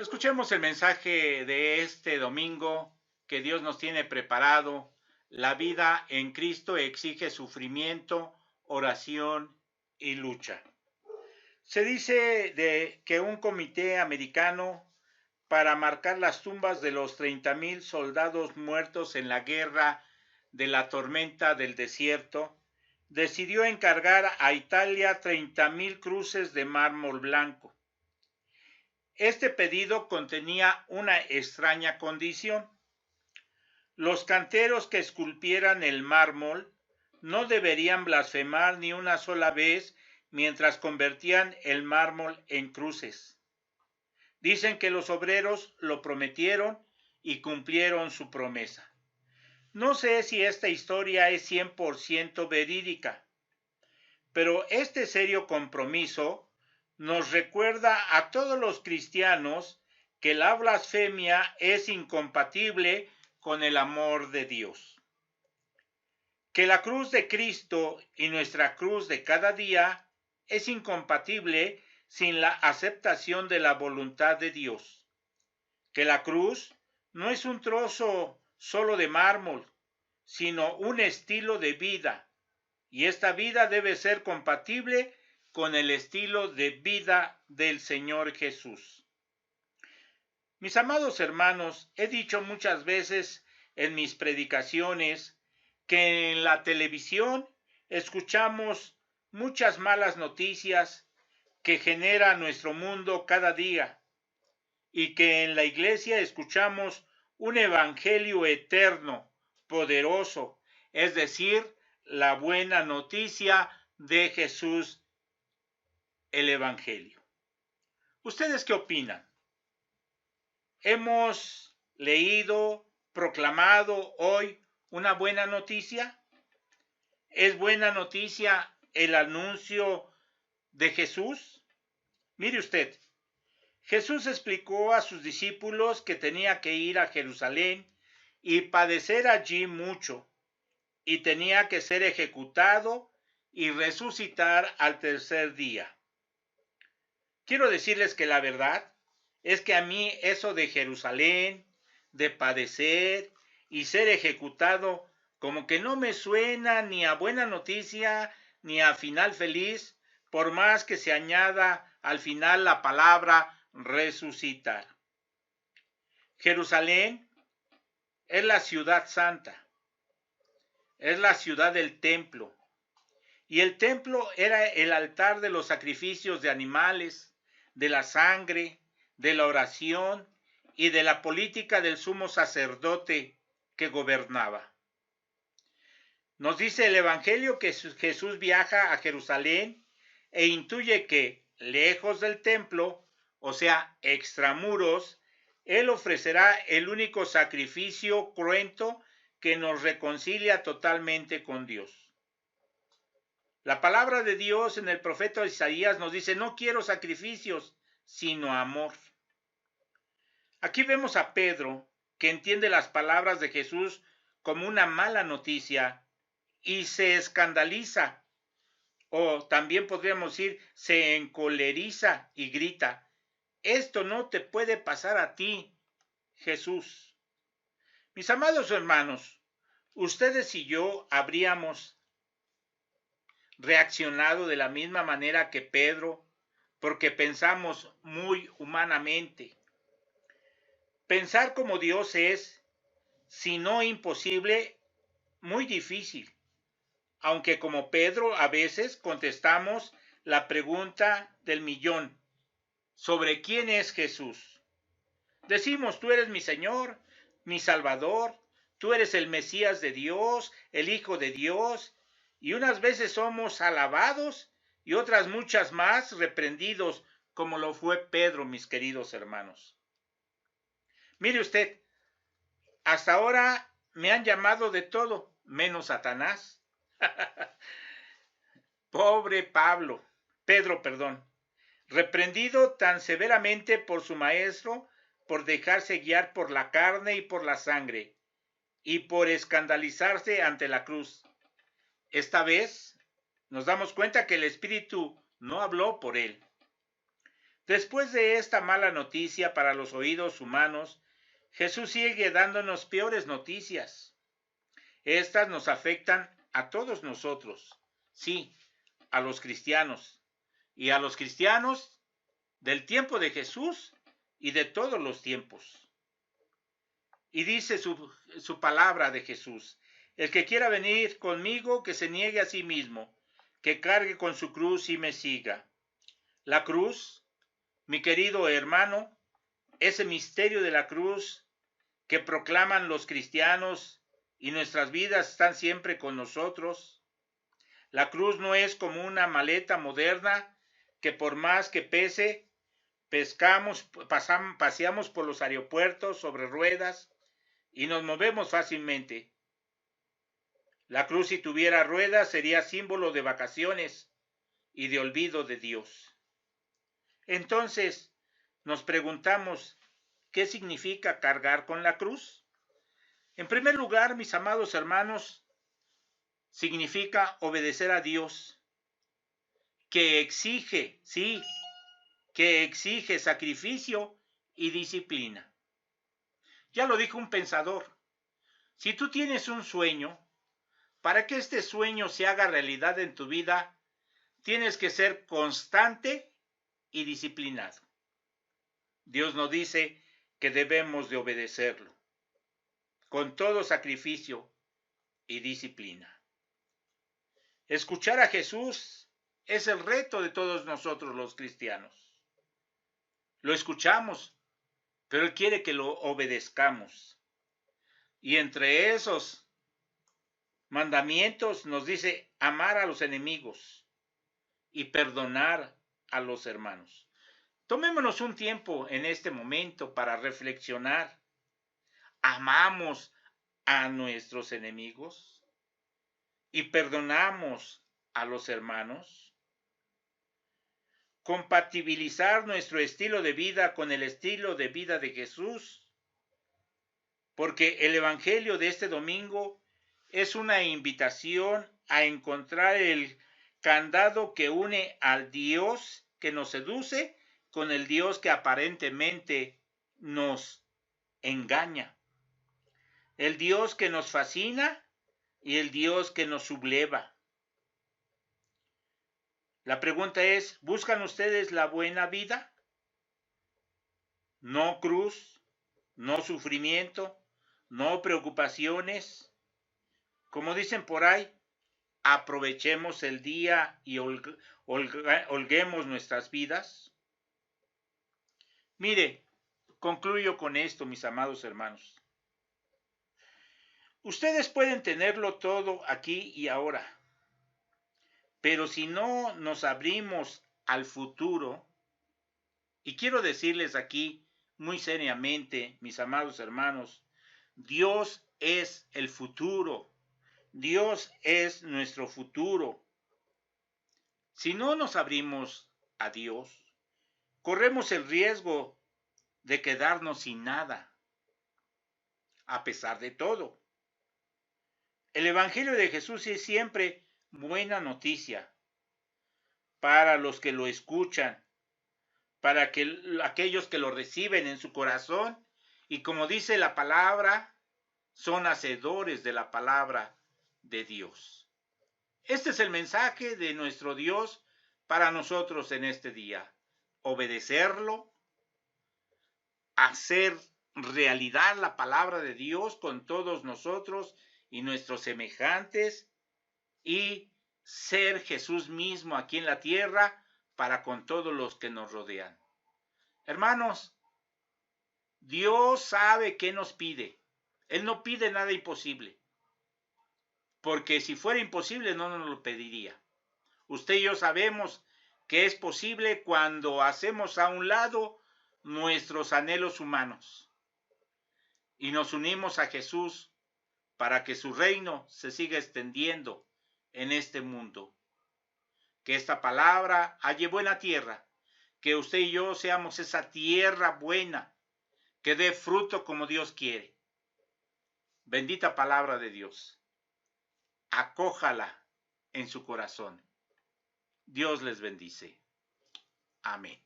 Escuchemos el mensaje de este domingo que Dios nos tiene preparado. La vida en Cristo exige sufrimiento, oración y lucha. Se dice que un comité americano para marcar las tumbas de los 30,000 soldados muertos en la guerra de la tormenta del desierto decidió encargar a Italia 30,000 cruces de mármol blanco. Este pedido contenía una extraña condición: los canteros que esculpieran el mármol no deberían blasfemar ni una sola vez mientras convertían el mármol en cruces. Dicen que los obreros lo prometieron y cumplieron su promesa. No sé si esta historia es 100% verídica, pero este serio compromiso nos recuerda a todos los cristianos que la blasfemia es incompatible con el amor de Dios. Que la cruz de Cristo y nuestra cruz de cada día es incompatible sin la aceptación de la voluntad de Dios. Que la cruz no es un trozo solo de mármol, sino un estilo de vida, y esta vida debe ser compatible con el estilo de vida del Señor Jesús. Mis amados hermanos, he dicho muchas veces en mis predicaciones que en la televisión escuchamos muchas malas noticias que genera nuestro mundo cada día, y que en la iglesia escuchamos un evangelio eterno, poderoso, es decir, la buena noticia de Jesús, el evangelio. ¿Ustedes qué opinan? ¿Hemos leído, proclamado hoy una buena noticia? ¿Es buena noticia el anuncio de Jesús? Mire usted, Jesús explicó a sus discípulos que tenía que ir a Jerusalén y padecer allí mucho, y tenía que ser ejecutado y resucitar al tercer día. Quiero decirles que la verdad es que a mí eso de Jerusalén, de padecer y ser ejecutado, como que no me suena ni a buena noticia ni a final feliz, por más que se añada al final la palabra resucitar. Jerusalén es la ciudad santa, es la ciudad del templo, y el templo era el altar de los sacrificios de animales, de la sangre, de la oración y de la política del sumo sacerdote que gobernaba. Nos dice el Evangelio que Jesús viaja a Jerusalén e intuye que, lejos del templo, o sea, extramuros, Él ofrecerá el único sacrificio cruento que nos reconcilia totalmente con Dios. La palabra de Dios en el profeta Isaías nos dice: no quiero sacrificios, sino amor. Aquí vemos a Pedro, que entiende las palabras de Jesús como una mala noticia y se escandaliza, o también podríamos decir, se encoleriza y grita: esto no te puede pasar a ti, Jesús. Mis amados hermanos, ustedes y yo habríamos reaccionado de la misma manera que Pedro, porque pensamos muy humanamente. Pensar como Dios es, si no imposible, muy difícil, aunque como Pedro a veces contestamos la pregunta del millón sobre quién es Jesús. Decimos: tú eres mi Señor, mi Salvador, tú eres el Mesías de Dios, el Hijo de Dios, y unas veces somos alabados y otras muchas más reprendidos, como lo fue Pedro, mis queridos hermanos. Mire usted, hasta ahora me han llamado de todo, menos Satanás. Pobre Pedro, reprendido tan severamente por su maestro por dejarse guiar por la carne y por la sangre, y por escandalizarse ante la cruz. Esta vez nos damos cuenta que el Espíritu no habló por él. Después de esta mala noticia para los oídos humanos, Jesús sigue dándonos peores noticias. Estas nos afectan a todos nosotros, sí, a los cristianos, y a los cristianos del tiempo de Jesús y de todos los tiempos. Y dice su palabra de Jesús: el que quiera venir conmigo, que se niegue a sí mismo, que cargue con su cruz y me siga. La cruz, mi querido hermano, ese misterio de la cruz que proclaman los cristianos y nuestras vidas están siempre con nosotros. La cruz no es como una maleta moderna que por más que pese, paseamos por los aeropuertos sobre ruedas y nos movemos fácilmente. La cruz, si tuviera ruedas, sería símbolo de vacaciones y de olvido de Dios. Entonces, nos preguntamos, ¿qué significa cargar con la cruz? En primer lugar, mis amados hermanos, significa obedecer a Dios, que exige, sí, que exige sacrificio y disciplina. Ya lo dijo un pensador: si tú tienes un sueño, para que este sueño se haga realidad en tu vida, tienes que ser constante y disciplinado. Dios nos dice que debemos de obedecerlo con todo sacrificio y disciplina. Escuchar a Jesús es el reto de todos nosotros los cristianos. Lo escuchamos, pero Él quiere que lo obedezcamos. Y entre esos mandamientos nos dice amar a los enemigos y perdonar a los hermanos. Tomémonos un tiempo en este momento para reflexionar. ¿Amamos a nuestros enemigos y perdonamos a los hermanos? Compatibilizar nuestro estilo de vida con el estilo de vida de Jesús, porque el Evangelio de este domingo es una invitación a encontrar el candado que une al Dios que nos seduce con el Dios que aparentemente nos engaña, el Dios que nos fascina y el Dios que nos subleva. La pregunta es, ¿buscan ustedes la buena vida? No cruz, no sufrimiento, no preocupaciones. Como dicen por ahí, aprovechemos el día y holguemos nuestras vidas. Mire, concluyo con esto, mis amados hermanos. Ustedes pueden tenerlo todo aquí y ahora, pero si no nos abrimos al futuro, y quiero decirles aquí muy seriamente, mis amados hermanos, Dios es el futuro. Dios es nuestro futuro. Si no nos abrimos a Dios, corremos el riesgo de quedarnos sin nada, a pesar de todo. El Evangelio de Jesús es siempre buena noticia para los que lo escuchan, para aquellos que lo reciben en su corazón y, como dice la palabra, son hacedores de la palabra de Dios. Este es el mensaje de nuestro Dios para nosotros en este día: obedecerlo, hacer realidad la palabra de Dios con todos nosotros y nuestros semejantes, y ser Jesús mismo aquí en la tierra para con todos los que nos rodean. Hermanos, Dios sabe qué nos pide. Él no pide nada imposible, porque si fuera imposible no nos lo pediría. Usted y yo sabemos que es posible cuando hacemos a un lado nuestros anhelos humanos y nos unimos a Jesús para que su reino se siga extendiendo en este mundo. Que esta palabra halle buena tierra, que usted y yo seamos esa tierra buena, que dé fruto como Dios quiere. Bendita palabra de Dios. Acójala en su corazón. Dios les bendice. Amén.